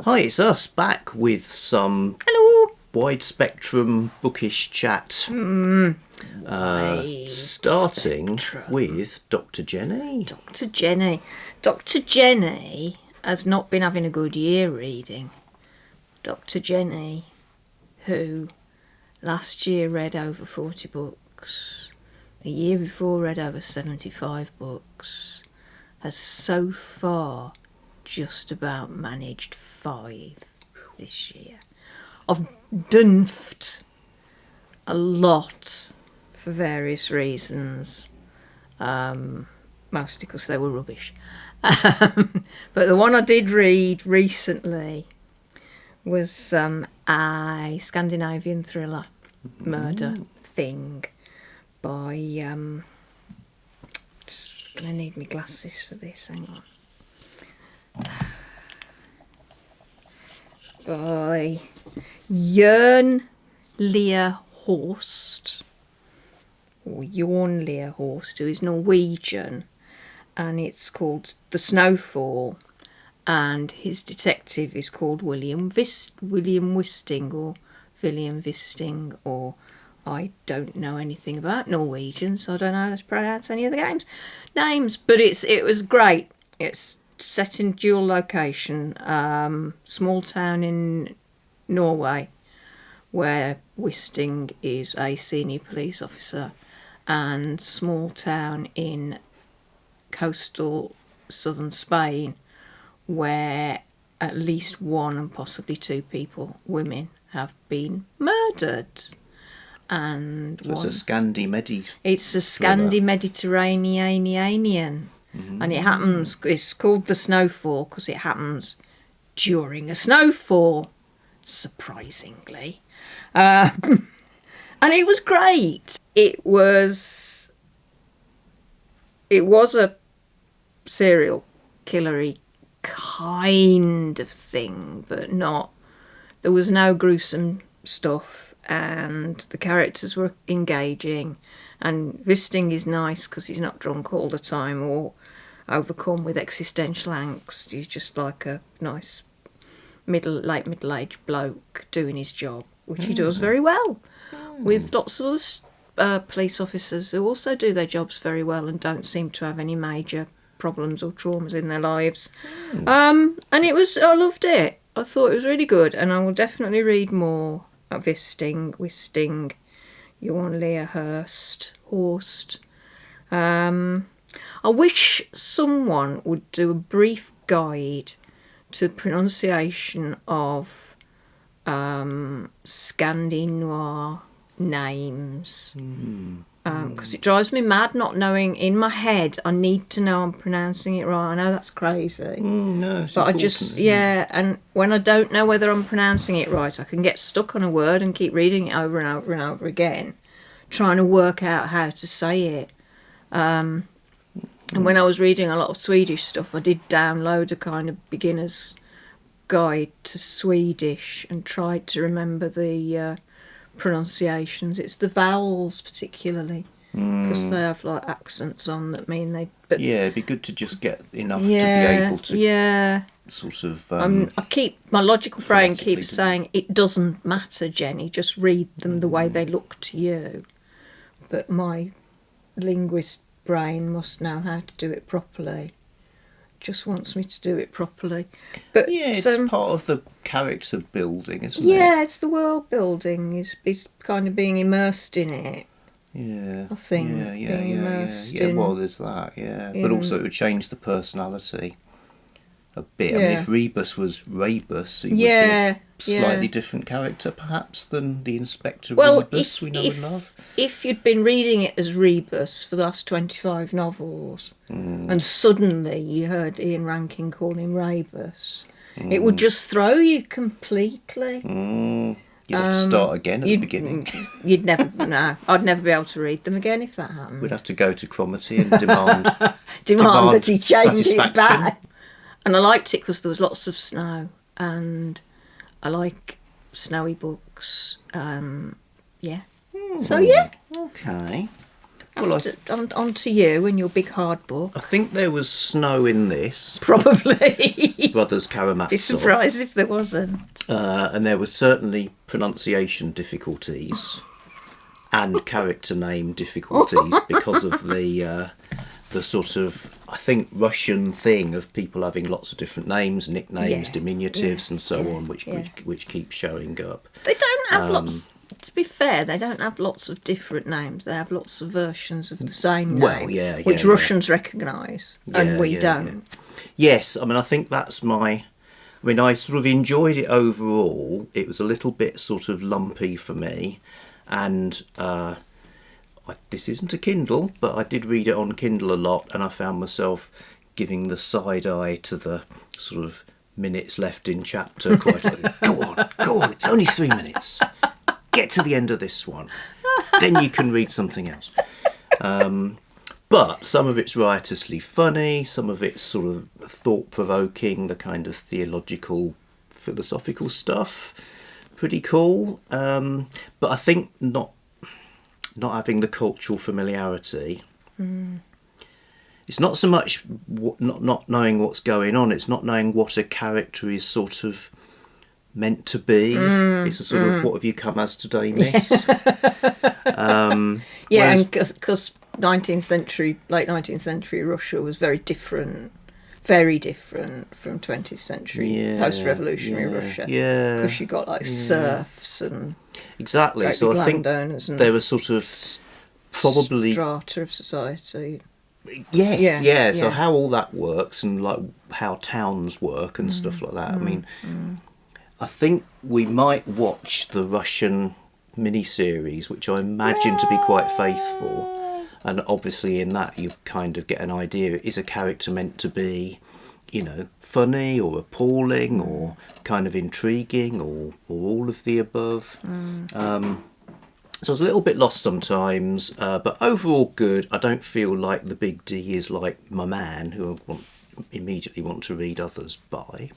Hi, it's us back with some Hello. wide spectrum bookish chat. Starting with Dr. Jennie. Dr. Jennie. Dr. Jennie has not been having a good year reading. Dr. Jennie, who last year read over 40 books, the year before read over 75 books, has so far just about managed 5 this year. I've dunfed a lot for various reasons, mostly because they were rubbish. But the one I did read recently was a Scandinavian thriller murder thing by just gonna need my glasses for this, hang on. By Jørn Lier Horst, or Jørn Lier Horst, who is Norwegian, and it's called The Snowfall, and his detective is called William Wisting, or William Wisting, or I don't know anything about Norwegian, so I don't know how to pronounce any of the names, but it was great. It's set in dual location, small town in Norway, where Wisting is a senior police officer, and small town in coastal southern Spain, where at least one and possibly 2 people, women, have been murdered. And so it's a Scandi-Medi. It's a Scandi-Mediterranean. And it happens, it's called The Snowfall because it happens during a snowfall, surprisingly. And it was great. It was a serial killery kind of thing, but not, there was no gruesome stuff, and the characters were engaging, and Wisting is nice because he's not drunk all the time or overcome with existential angst. He's just like a nice late middle-aged bloke doing his job, which he does very well, with lots of other police officers who also do their jobs very well and don't seem to have any major problems or traumas in their lives. And I loved it. I thought it was really good, and I will definitely read more of Wisting, Jørn Lier Horst. I wish someone would do a brief guide to the pronunciation of Scandinavian names, because it drives me mad not knowing. In my head, I need to know I'm pronouncing it right. I know that's crazy. No, it's but important, and when I don't know whether I'm pronouncing it right, I can get stuck on a word and keep reading it over and over and over again, trying to work out how to say it. And when I was reading a lot of Swedish stuff, I did download a kind of beginner's guide to Swedish and tried to remember the pronunciations. It's the vowels particularly, because they have like accents on that mean they. But yeah, it'd be good to just get enough to be able to sort of. My logical brain keeps saying it doesn't matter, Jennie. Just read them the way they look to you. But my linguist brain must know how to do it properly. Just wants me to do it properly. But yeah, it's part of the character building, isn't it? Yeah, it's the world building. It's kind of being immersed in it. Yeah, I think yeah. Well, there's that. Yeah, but also it would change the personality a bit. Yeah. I mean, if Rebus was Rebus, he would be a slightly different character, perhaps, than the Inspector Rebus we know and love. If you'd been reading it as Rebus for the last 25 novels, and suddenly you heard Ian Rankin call him Rebus, it would just throw you completely. You'd have to start again at the beginning. You'd never, no, I'd never be able to read them again if that happened. We'd have to go to Cromarty and demand that he change it back. satisfaction. And I liked it because there was lots of snow, and I like snowy books. So yeah. Okay. On to you and your big hard book. I think there was snow in this. Probably. Brothers Karamazov. Be surprised if there wasn't. And there were certainly pronunciation difficulties and character name difficulties because of the sort of, I think, Russian thing of people having lots of different names, nicknames, diminutives, and so on, which keeps showing up. They don't have lots. To be fair, they don't have lots of different names. They have lots of versions of the same name, which Russians recognise, and we don't. Yes, I mean, I think that's I sort of enjoyed it overall. It was a little bit sort of lumpy for me, and this isn't a Kindle, but I did read it on Kindle a lot, and I found myself giving the side eye to the sort of minutes left in chapter. Quite like, go on, it's only 3 minutes. Get to the end of this one, then you can read something else. But some of it's riotously funny, some of it's sort of thought-provoking, the kind of theological, philosophical stuff. Pretty cool. But I think not having the cultural familiarity. It's not so much not knowing what's going on, it's not knowing what a character is sort of meant to be. It's a sort of what have you come as today, miss? And because late 19th century Russia was very different from 20th century post-revolutionary Russia. Because you got serfs and exactly. So I think there was sort of probably strata of society. So how all that works and like how towns work and stuff like that. I mean, I think we might watch the Russian mini-series, which I imagine to be quite faithful. And obviously in that you kind of get an idea, is a character meant to be, funny or appalling or kind of intriguing or all of the above? So I was a little bit lost sometimes, but overall good. I don't feel like the big D is like my man, who I immediately want to read others by.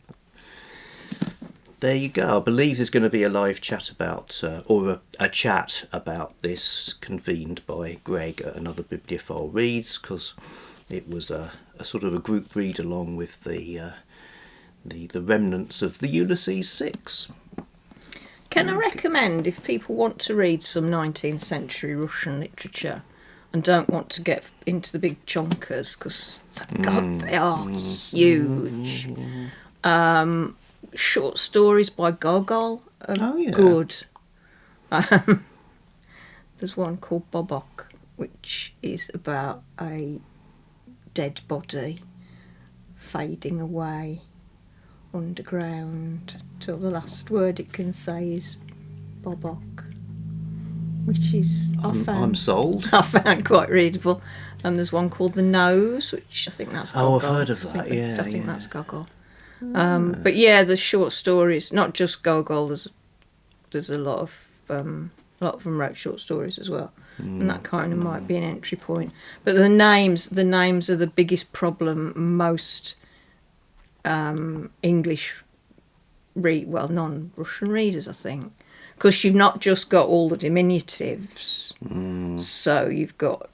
There you go. I believe there's going to be a live chat about, or a chat about this convened by Greg at Another Bibliophile Reads, because it was a sort of a group read along with the remnants of the Ulysses 6. Can I recommend, if people want to read some 19th century Russian literature and don't want to get into the big chonkers, because, God, they are huge. Short stories by Gogol are good. There's one called Bobok, which is about a dead body fading away underground till the last word it can say is Bobok, which is I'm sold. I found quite readable. And there's one called The Nose, which I think that's Gogol. I've heard of that. I think that's Gogol. But the short stories, not just Gogol. There's a lot of them wrote short stories as well, and that kind of might be an entry point. But the names are the biggest problem most English non-Russian readers, I think, because you've not just got all the diminutives. So you've got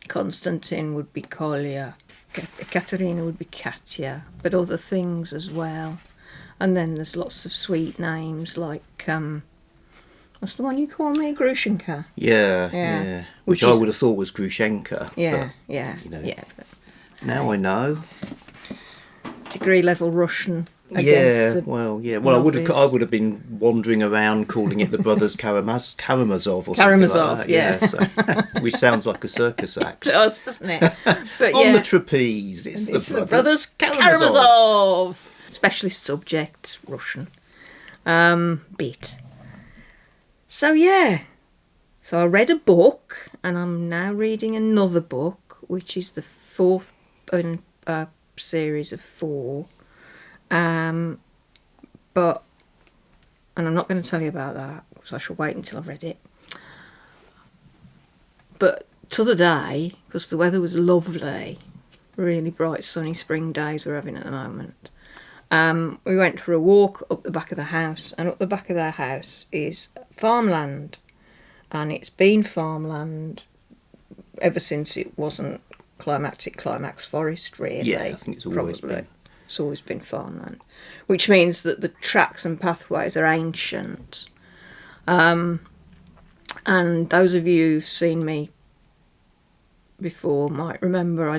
Konstantin would be Kolya, Katerina would be Katya, but other things as well. And then there's lots of sweet names like what's the one you call me? Grushenka. Yeah. Which I would have thought was Grushenka. Now I know. Degree level Russian. Well, I would have been wandering around calling it the Brothers Karamazov or something like that. Which sounds like a circus act. It does, doesn't it? But on the trapeze, it's the Brothers Karamazov. Specialist subject, Russian. Bit. So I read a book, and I'm now reading another book, which is the fourth series of 4. And I'm not going to tell you about that, because I shall wait until I've read it. But t'other day, because the weather was lovely, really bright sunny spring days we're having at the moment, we went for a walk up the back of the house, and up the back of their house is farmland, and it's been farmland ever since it wasn't climax forest, really. Yeah, I think it's always been. It's always been farmland, which means that the tracks and pathways are ancient. And those of you who've seen me before might remember I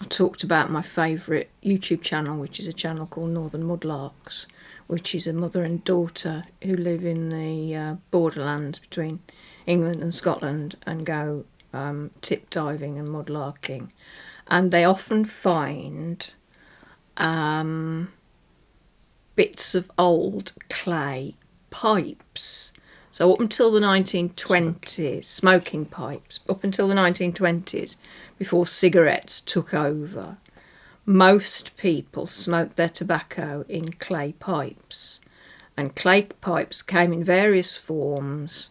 talked about my favourite YouTube channel, which is a channel called Northern Mudlarks, which is a mother and daughter who live in the borderlands between England and Scotland and go tip diving and mudlarking. And they often find bits of old clay pipes. So up until the 1920s, smoking pipes, up until the 1920s, before cigarettes took over, most people smoked their tobacco in clay pipes. And clay pipes came in various forms,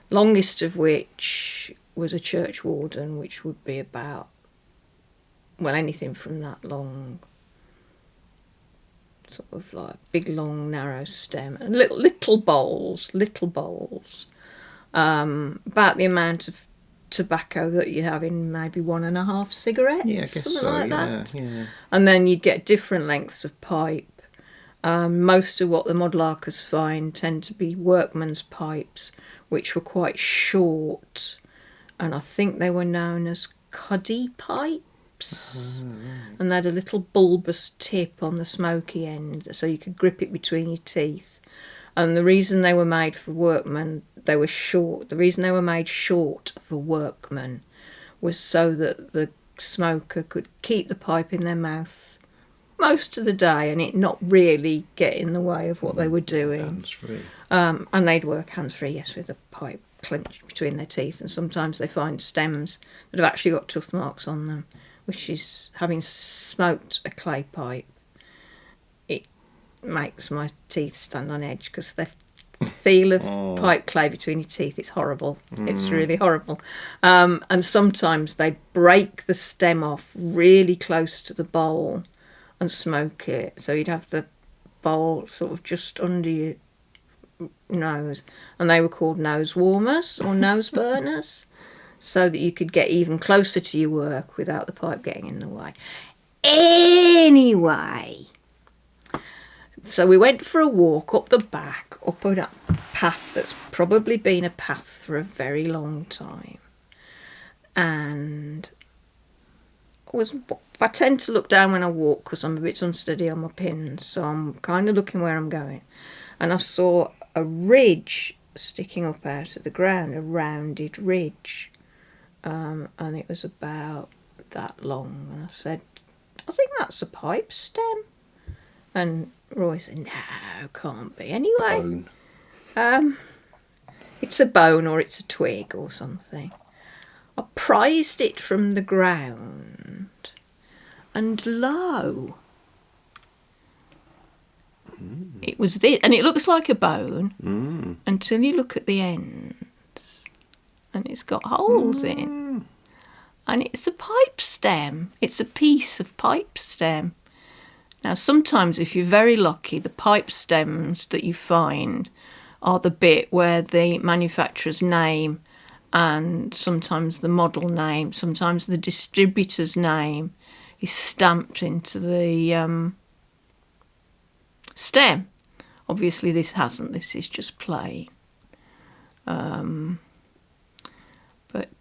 longest of which was a church warden, which would be about, well, anything from that long, sort of like big, long, narrow stem, and little bowls, about the amount of tobacco that you have in maybe 1.5 cigarettes, yeah, I guess something so, like that. Yeah. And then you'd get different lengths of pipe. Most of what the mudlarkers find tend to be workmen's pipes, which were quite short, and I think they were known as cuddy pipes. And they had a little bulbous tip on the smoky end, so you could grip it between your teeth. And the reason they were made for workmen, they were short. The reason they were made short for workmen was so that the smoker could keep the pipe in their mouth most of the day and it not really get in the way of what they were doing. Hands-free. And they'd work hands-free, yes, with a pipe clenched between their teeth. And sometimes they find stems that have actually got tooth marks on them, which is, having smoked a clay pipe, it makes my teeth stand on edge because the feel of pipe clay between your teeth, it's horrible. It's really horrible. And sometimes they break the stem off really close to the bowl and smoke it. So you'd have the bowl sort of just under your nose, and they were called nose warmers or nose burners, so that you could get even closer to your work without the pipe getting in the way. Anyway, so we went for a walk up the back, up a path that's probably been a path for a very long time. And I tend to look down when I walk because I'm a bit unsteady on my pins, so I'm kind of looking where I'm going. And I saw a ridge sticking up out of the ground, a rounded ridge. And it was about that long. And I said, I think that's a pipe stem. And Roy said, no, can't be. Anyway, Bone. It's a bone or it's a twig or something. I prized it from the ground, and lo, it was this, and it looks like a bone until you look at the ends, and it's got holes in, and it's a pipe stem. It's a piece of pipe stem. Now, sometimes if you're very lucky, the pipe stems that you find are the bit where the manufacturer's name and sometimes the model name, sometimes the distributor's name is stamped into the stem. Obviously this hasn't, this is just plain.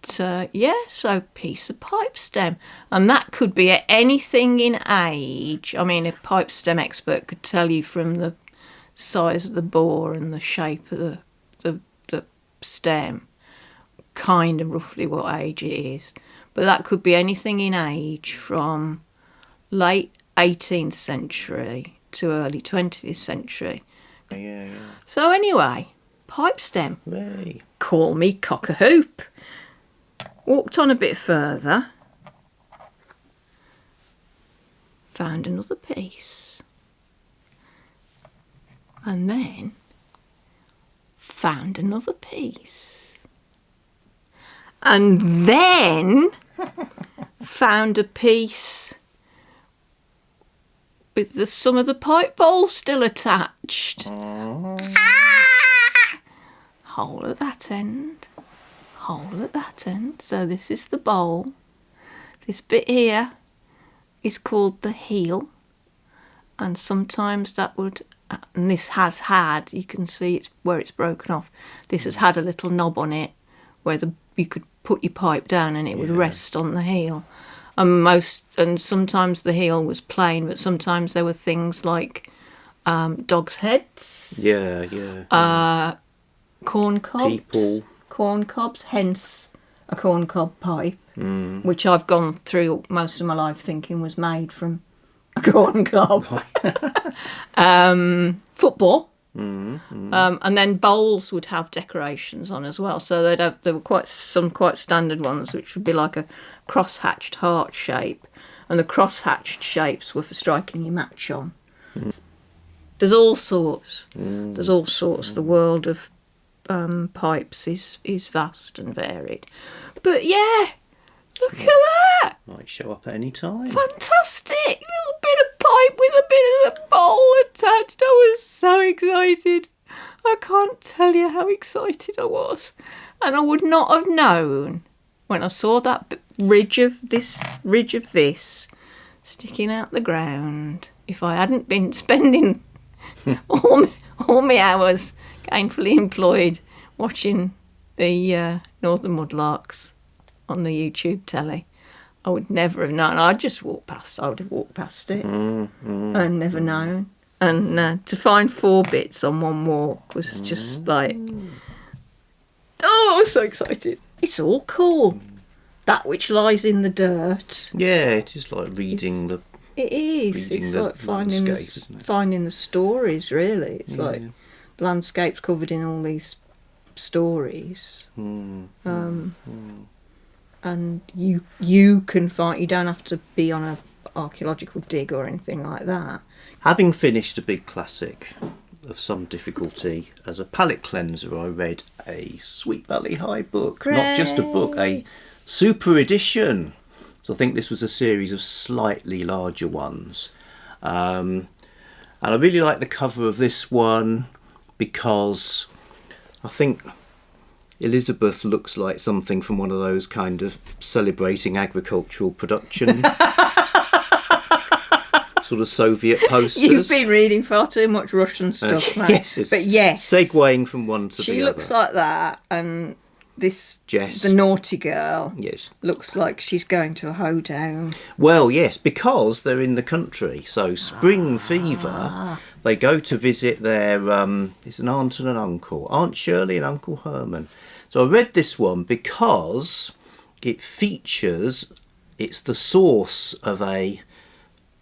So piece of pipe stem. And that could be anything in age. I mean, a pipe stem expert could tell you from the size of the bore and the shape of the stem kind of roughly what age it is. But that could be anything in age from late 18th century to early 20th century. Yeah. So anyway, pipe stem. Hey. Call me cock-a-hoop. Walked on a bit further. Found another piece. And then found another piece. And then found a piece with some of the pipe bowl still attached. Hole at that end, hole at that end. So this is the bowl. This bit here is called the heel. And sometimes that would, and this has had, you can see it's where it's broken off. This has had a little knob on it where you could put your pipe down and it would rest on the heel. And sometimes the heel was plain, but sometimes there were things like dogs' heads. Corn cobs. Corn cobs, hence a corn cob pipe, which I've gone through most of my life thinking was made from a corn cob. Football. And then bowls would have decorations on as well. So there were some quite standard ones, which would be like a cross-hatched heart shape, and the cross-hatched shapes were for striking your match on. There's all sorts. The world of pipes is vast and varied. But yeah, look at that. Might show up at any time. Fantastic. Little bit of pipe with a bit of the bowl attached. I was so excited. I can't tell you how excited I was. And I would not have known when I saw that ridge of this sticking out the ground if I hadn't been spending all my hours gainfully employed watching the Northern Mudlarks on the YouTube telly. I would never have known. I would have walked past it and never known. And to find 4 bits on one walk was just like, I was so excited. It's all cool. That which lies in the dirt. Yeah, it is like reading the. It is. It's like finding the stories. Really, it's like landscapes covered in all these stories. And you can find. You don't have to be on an archaeological dig or anything like that. Having finished a big classic of some difficulty, as a palate cleanser, I read a Sweet Valley High book. Great. Not just a book, a super edition. So I think this was a series of slightly larger ones. And I really like the cover of this one because I think Elizabeth looks like something from one of those kind of celebrating agricultural production sort of Soviet posters. You've been reading far too much Russian stuff, mate. Yes, but yes, segueing from one to the other. She looks like that, and this Jess, the naughty girl, yes, looks like she's going to a hoedown. Well, yes, because they're in the country. So spring fever, they go to visit their it's an aunt and an uncle, Aunt Shirley and Uncle Herman. So I read this one because it features. It's the source of a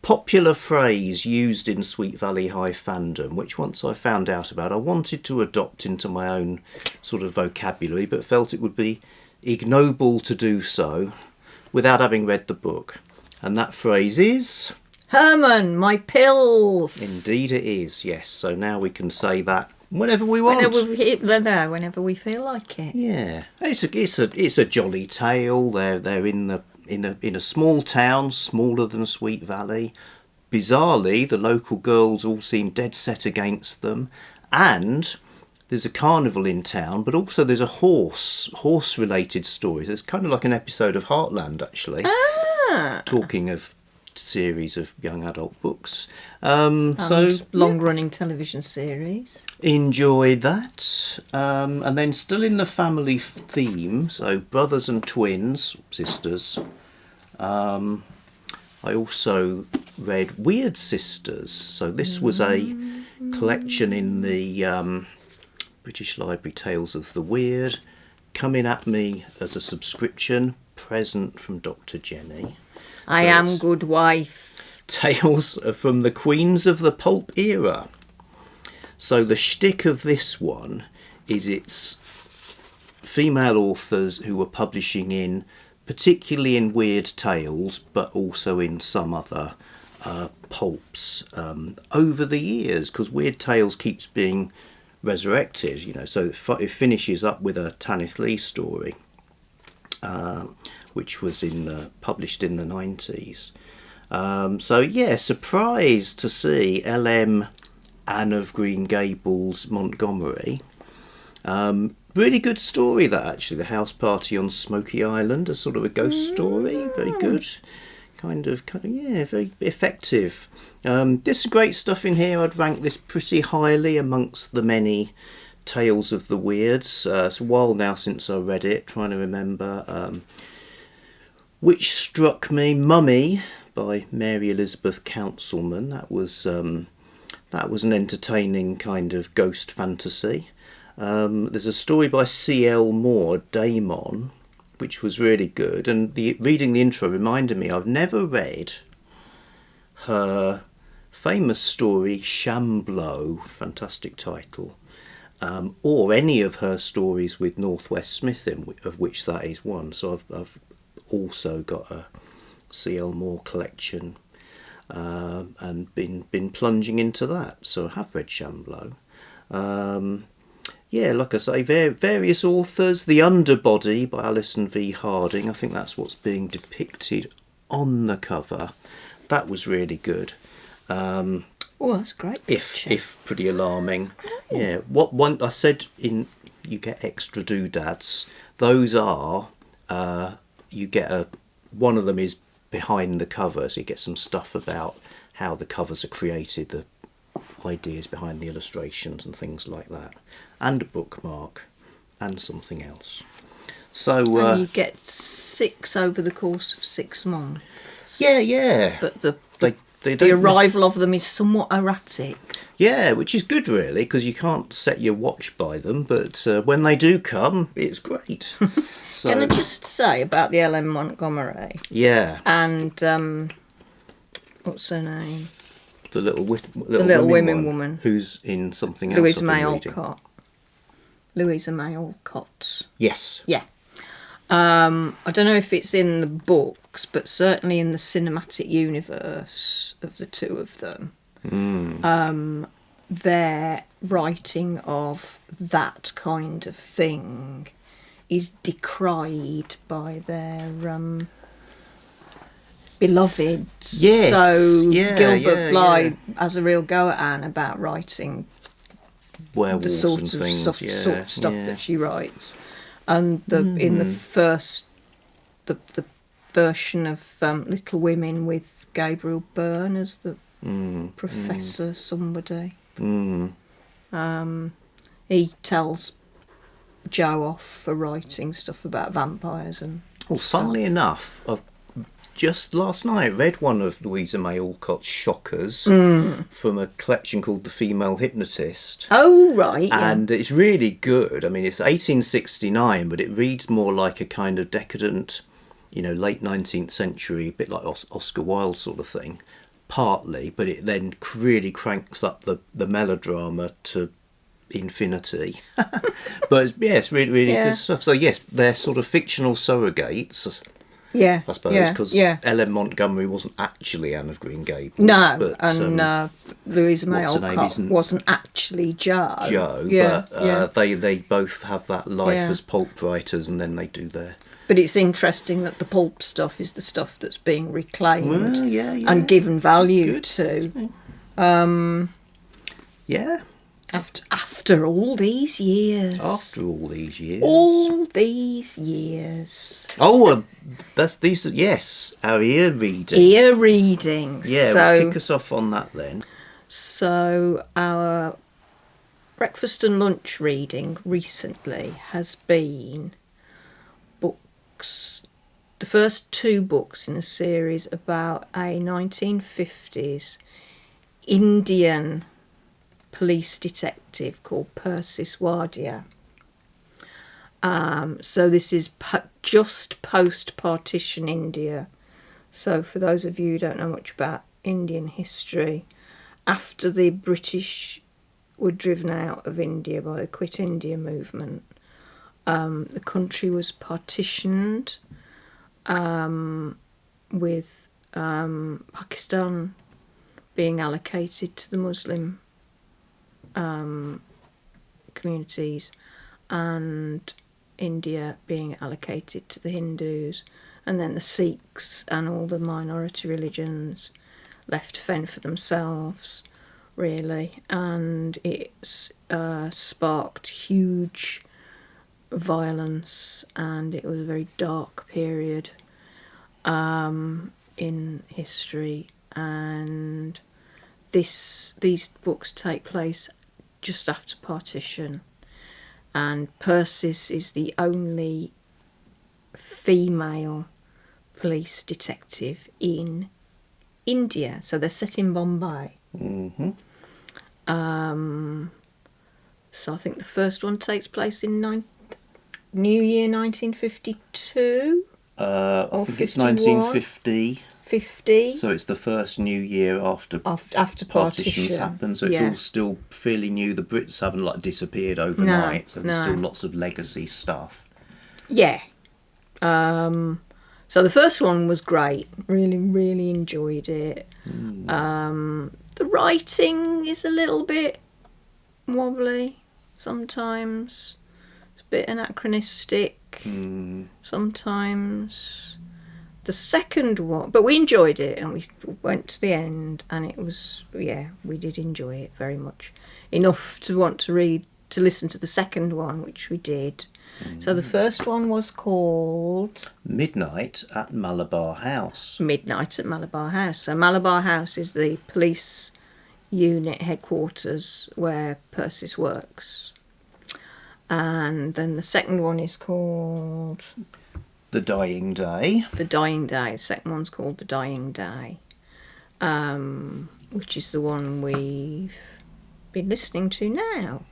popular phrase used in Sweet Valley High fandom, which once I found out about, I wanted to adopt into my own sort of vocabulary, but felt it would be ignoble to do so without having read the book. And that phrase is... Herman, my pills! Indeed it is, yes. So now we can say that whenever we want. Whenever we feel like it. Yeah. It's a jolly tale. They're in a small town, smaller than Sweet Valley. Bizarrely, the local girls all seem dead set against them. And there's a carnival in town, but also there's a horse-related stories. It's kind of like an episode of Heartland, actually. Talking of series of young adult books. Long-running television series. Enjoyed that. And then still in the family theme, so brothers and twins, sisters. I also read Weird Sisters. So this was a collection in the British Library Tales of the Weird, coming at me as a subscription present from Dr. Jennie. I am good wife. Tales from the Queens of the Pulp era. So the shtick of this one is it's female authors who were publishing particularly in Weird Tales, but also in some other pulps over the years, because Weird Tales keeps being resurrected, so it finishes up with a Tanith Lee story, which was published in the 90s. Surprised to see L.M. Anne of Green Gables Montgomery Really good story, that, actually. The House Party on Smoky Island, a sort of a ghost story. Very good. Kind of, yeah, very effective. There's some great stuff in here. I'd rank this pretty highly amongst the many Tales of the Weirds. It's a while now since I read it, trying to remember. Which struck me, Mummy by Mary Elizabeth Councilman. That was an entertaining kind of ghost fantasy. There's a story by C.L. Moore, Daemon, which was really good. And reading the intro reminded me, I've never read her famous story, Shamblo, fantastic title, or any of her stories with Northwest Smith in, of which that is one. So I've also got a C.L. Moore collection and been plunging into that. So I have read Shamblo. Yeah, like I say, various authors. The Underbody by Alison V. Harding. I think that's what's being depicted on the cover. That was really good. Oh, that's great. If pretty alarming. Yeah. What one I said in you get extra doodads. Those are you get one of them is behind the cover, so you get some stuff about how the covers are created, the ideas behind the illustrations and things like that, and a bookmark and something else. So and you get 6 over the course of 6 months. Yeah. But the arrival of them is somewhat erratic. Yeah, which is good, really, because you can't set your watch by them, but when they do come, it's great. So, can I just say about the Ellen Montgomery? Yeah. And what's her name? The little women woman who's in something else. Louisa May Alcott. Louisa May Alcott. Yes. Yeah. I don't know if it's in the books, but certainly in the cinematic universe of the two of them, their writing of that kind of thing is decried by their beloveds. Yes. So Yeah, Gilbert Blythe has a real go at Anne about writing werewolves the sort and of things. sort of stuff that she writes. And in the first, the version of Little Women with Gabriel Byrne as the professor somebody, he tells Jo off for writing stuff about vampires and. Well, funnily enough, I've just last night read one of Louisa May Alcott's shockers from a collection called The Female Hypnotist. Oh, right. And it's really good. I mean, it's 1869, but it reads more like a kind of decadent, late 19th century, a bit like Oscar Wilde sort of thing, partly, but it then really cranks up the melodrama to infinity. But it's really, really good stuff. So, yes, they're sort of fictional surrogates. Yeah, I suppose, because Ellen Montgomery wasn't actually Anne of Green Gables. No, but, and Louisa May Alcott wasn't actually Jo. But they both have that life as pulp writers, and then they do their... But it's interesting that the pulp stuff is the stuff that's being reclaimed and given value to. Yeah. After all these years. After all these years. All these years. Oh, that's these. Yes, our ear reading. Ear reading. Yeah, so, kick us off on that then. So our breakfast and lunch reading recently has been books. The first 2 books in a series about a 1950s Indian police detective called Persis Wadia. So this is just post-partition India. So for those of you who don't know much about Indian history, after the British were driven out of India by the Quit India movement, the country was partitioned with Pakistan being allocated to the Muslim communities and India being allocated to the Hindus, and then the Sikhs and all the minority religions left to fend for themselves, really. And it's sparked huge violence, and it was a very dark period in history. And these books take place just after partition, and Persis is the only female police detective in India. So they're set in Bombay. Mm-hmm. So I think the first one takes place in New Year 1952. I think 51? it's 1950. 50. So it's the first New Year after partitions partitions happen. So it's all still fairly new. The Brits haven't like disappeared overnight. So there's still lots of legacy stuff. Yeah. So the first one was great. Really, really enjoyed it. The writing is a little bit wobbly sometimes. It's a bit anachronistic sometimes. The second one, but we enjoyed it, and we went to the end, and it was, we did enjoy it very much. Enough to want to listen to the second one, which we did. So the first one was called Midnight at Malabar House. Midnight at Malabar House. So Malabar House is the police unit headquarters where Persis works. And then the second one is called The Dying Day. The Dying Day. The second one's called The Dying Day, which is the one we've been listening to now.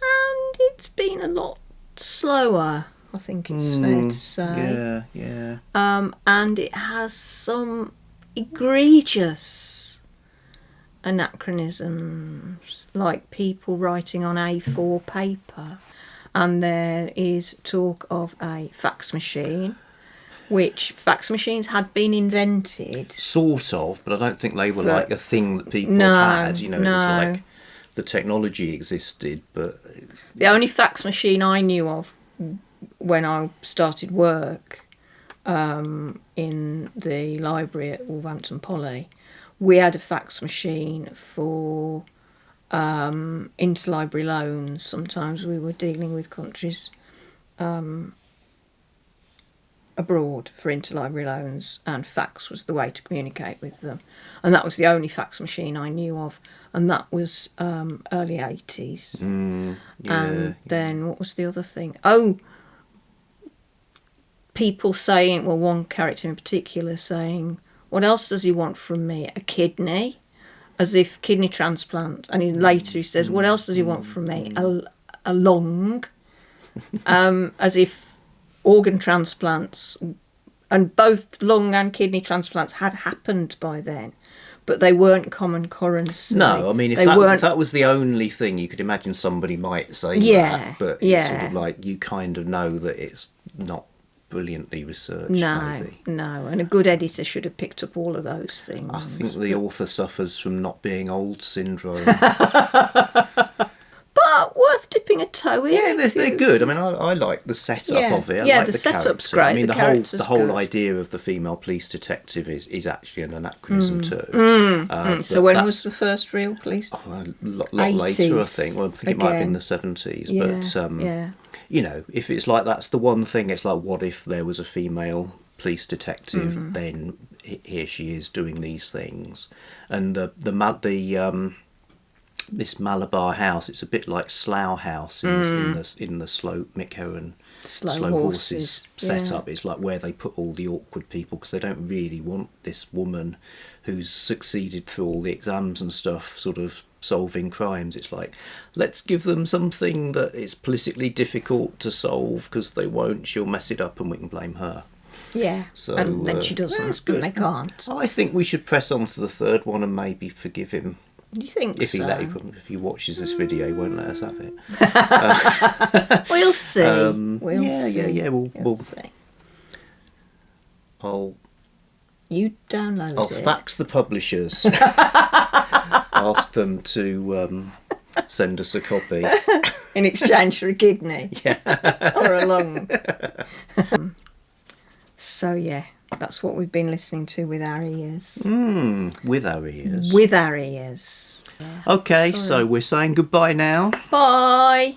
And it's been a lot slower, I think it's fair to say. Yeah. And it has some egregious anachronisms, like people writing on A4 paper. And there is talk of a fax machine, which fax machines had been invented. Sort of, but I don't think they were like a thing that people had. You know, it was like the technology existed, but... The only fax machine I knew of when I started work in the library at Wolverhampton Poly, we had a fax machine for interlibrary loans. Sometimes we were dealing with countries abroad for interlibrary loans, and fax was the way to communicate with them. And that was the only fax machine I knew of, and that was early 80s. And then what was the other thing? Oh, people saying, well, one character in particular saying, what else does he want from me? A kidney? As if kidney transplant. And later he says, what else does he want from me? A lung? As if organ transplants, and both lung and kidney transplants had happened by then, but they weren't common currency. No, I mean, if that was the only thing, you could imagine somebody might say that, but it's sort of like you kind of know that it's not brilliantly researched. No, and a good editor should have picked up all of those things. I think the author suffers from not being old syndrome. But worth dipping a toe in. Yeah, they're good. I mean, I like the setup of it. I like the setup's character. great. I mean, the whole good. idea of the female police detective is actually an anachronism too. So when was the first real police? A lot later, I think. Well, I think it might have been the 70s. But you know, if it's like that's the one thing, it's like, what if there was a female police detective? Then here she is doing these things, and this Malabar house, it's a bit like Slough House in the slow Mick Heron slow horses setup. It's like where they put all the awkward people, because they don't really want this woman who's succeeded through all the exams and stuff sort of solving crimes. It's like, let's give them something that is politically difficult to solve, because they won't, she'll mess it up and we can blame her. Yeah, so, and then she doesn't, and they can't. I think we should press on to the third one and maybe forgive him. You think if so? If he watches this video, he won't let us have it. We'll see. We'll see. You download it. I'll fax the publishers. Ask them to send us a copy in exchange for a kidney. Or a lung. So that's what we've been listening to with our ears. With our ears. With our ears. Okay, so we're saying goodbye now. Bye.